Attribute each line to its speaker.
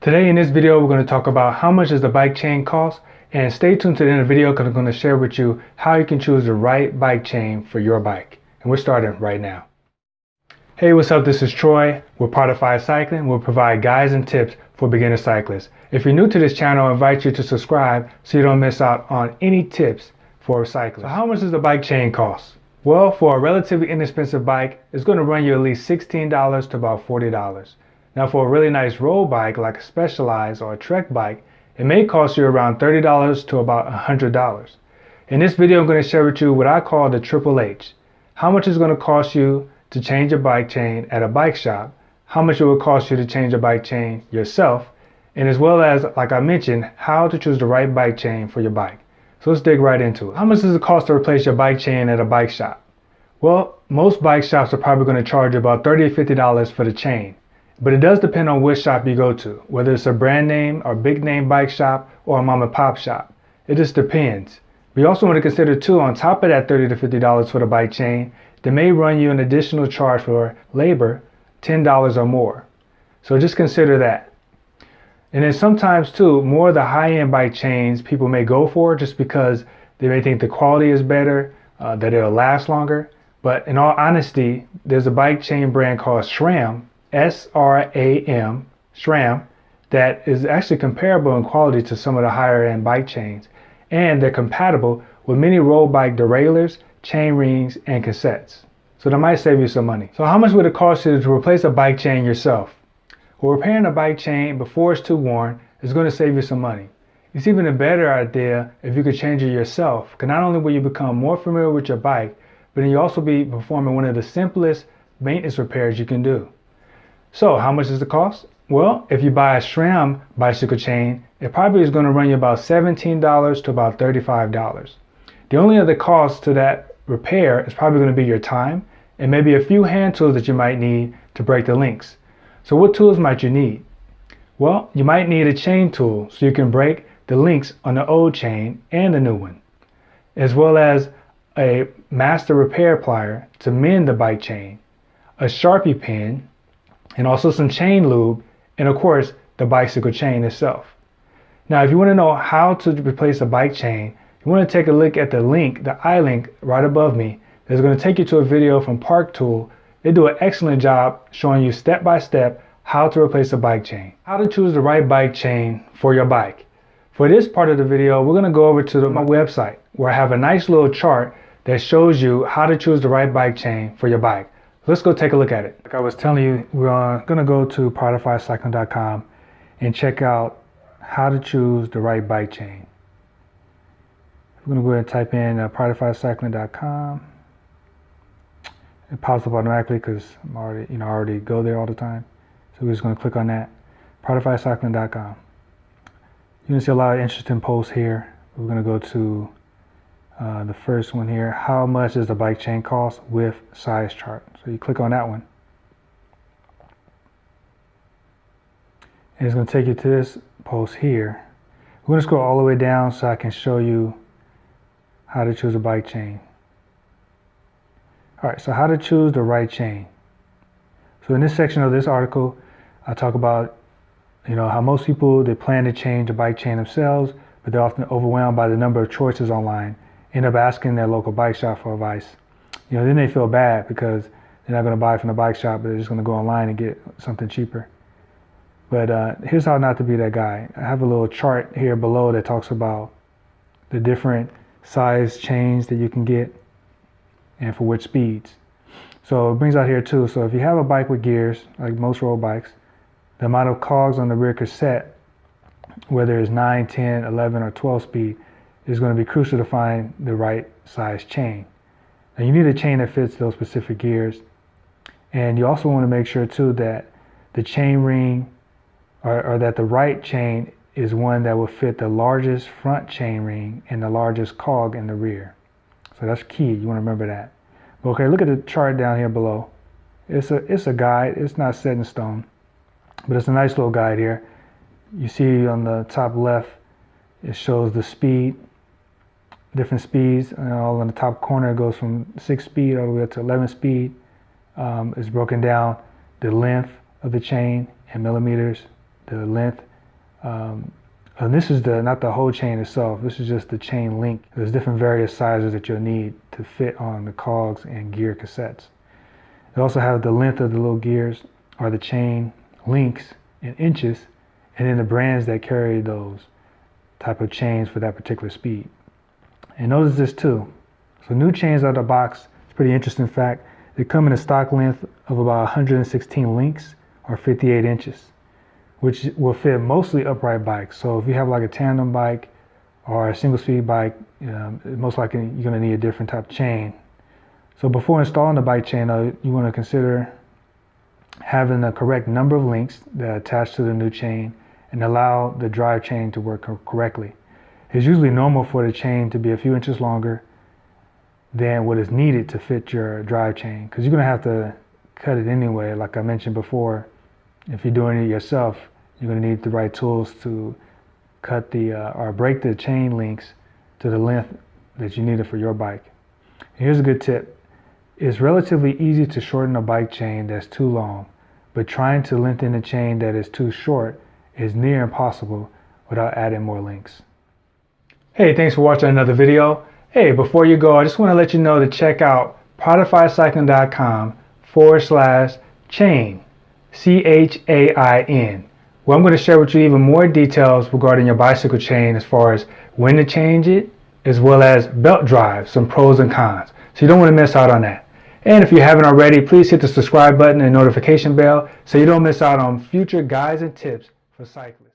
Speaker 1: Today in this video, we're going to talk about how much does the bike chain cost, and stay tuned to the end of the video because I'm going to share with you how you can choose the right bike chain for your bike. And we're starting right now. Hey, what's up? This is Troy. We're part of Five Cycling. We'll provide guides and tips for beginner cyclists. If you're new to this channel, I invite you to subscribe so you don't miss out on any tips for cyclists. So how much does the bike chain cost? Well, for a relatively inexpensive bike, it's going to run you at least $16 to about $40. Now for a really nice road bike like a Specialized or a Trek bike, it may cost you around $30 to about $100. In this video, I'm going to share with you what I call the Triple H. How much it's going to cost you to change a bike chain at a bike shop, how much it will cost you to change a bike chain yourself, and as well as, like I mentioned, how to choose the right bike chain for your bike. So let's dig right into it. How much does it cost to replace your bike chain at a bike shop? Well, most bike shops are probably going to charge you about $30 to $50 for the chain. But it does depend on which shop you go to, whether it's a brand name or big name bike shop or a mom and pop shop. It just depends. We also want to consider too, on top of that $30 to $50 for the bike chain, they may run you an additional charge for labor, $10 or more. So just consider that. And then sometimes too, more of the high-end bike chains people may go for just because they may think the quality is better, that it'll last longer. But in all honesty, there's a bike chain brand called SRAM, S-R-A-M, SRAM, that is actually comparable in quality to some of the higher end bike chains. And they're compatible with many road bike derailleurs, chain rings, and cassettes. So that might save you some money. So how much would it cost you to replace a bike chain yourself? Well, repairing a bike chain before it's too worn is going to save you some money. It's even a better idea if you could change it yourself, because not only will you become more familiar with your bike, but then you'll also be performing one of the simplest maintenance repairs you can do. So how much does it cost? Well, if you buy a SRAM bicycle chain, it probably is going to run you about $17 to about $35. The only other cost to that repair is probably going to be your time and maybe a few hand tools that you might need to break the links. So what tools might you need? Well, you might need a chain tool so you can break the links on the old chain and the new one, as well as a master repair plier to mend the bike chain, a Sharpie pen, and also some chain lube, and of course the bicycle chain itself. Now if you want to know how to replace a bike chain, you want to take a look at the link, the I link right above me. That's going to take you to a video from Park Tool. They do an excellent job showing you step by step how to replace a bike chain, how to choose the right bike chain for your bike. For this part of the video, we're going to go over to my website where I have a nice little chart that shows you how to choose the right bike chain for your bike. Let's go take a look at it. Like I was telling you, we're going to go to part5cycling.com and check out how to choose the right bike chain. We're going to go ahead and type in part5cycling.com. It pops up automatically because I'm already, I already go there all the time. So we're just going to click on that. part5cycling.com. You're going to see a lot of interesting posts here. We're going to go to the first one here. How much does the bike chain cost with size chart? So you click on that one. And it's going to take you to this post here. We're going to scroll all the way down so I can show you how to choose a bike chain. All right, so how to choose the right chain. So in this section of this article, I talk about, how most people, they plan to change a bike chain themselves, but they're often overwhelmed by the number of choices online, end up asking their local bike shop for advice. Then they feel bad because they're not going to buy from the bike shop, but they're just going to go online and get something cheaper. But here's how not to be that guy. I have a little chart here below that talks about the different size chains that you can get and for which speeds. So it brings out here too. So if you have a bike with gears, like most road bikes, the amount of cogs on the rear cassette, whether it's 9, 10, 11, or 12 speed, is going to be crucial to find the right size chain. Now you need a chain that fits those specific gears. And you also want to make sure too that the chain ring or that the right chain is one that will fit the largest front chain ring and the largest cog in the rear. So that's key. You want to remember that. Okay, look at the chart down here below. It's a guide. It's not set in stone, but it's a nice little guide here. You see on the top left, it shows the speed, different speeds, and all in the top corner it goes from 6 speed all the way up to 11 speed. It's broken down the length of the chain in millimeters, the length And this is not the whole chain itself. This is just the chain link. There's different various sizes that you'll need to fit on the cogs and gear cassettes. They also have the length of the little gears or the chain links in inches, and then the brands that carry those type of chains for that particular speed. And notice this too. So new chains out of the box, it's a pretty interesting fact. They come in a stock length of about 116 links or 58 inches, which will fit mostly upright bikes. So if you have like a tandem bike or a single speed bike, most likely you're going to need a different type of chain. So before installing the bike chain, you want to consider having the correct number of links that attach to the new chain and allow the drive chain to work correctly. It's usually normal for the chain to be a few inches longer than what is needed to fit your drive chain, because you're going to have to cut it anyway. Like I mentioned before, if you're doing it yourself, you're going to need the right tools to cut or break the chain links to the length that you needed for your bike. And here's a good tip. It's relatively easy to shorten a bike chain that's too long, but trying to lengthen the chain that is too short is near impossible without adding more links. Hey, thanks for watching another video. Hey, before you go, I just want to let you know to check out podifycycling.com/chain, CHAIN, where I'm going to share with you even more details regarding your bicycle chain as far as when to change it, as well as belt drive, some pros and cons. So you don't want to miss out on that. And if you haven't already, please hit the subscribe button and notification bell so you don't miss out on future guides and tips for cyclists.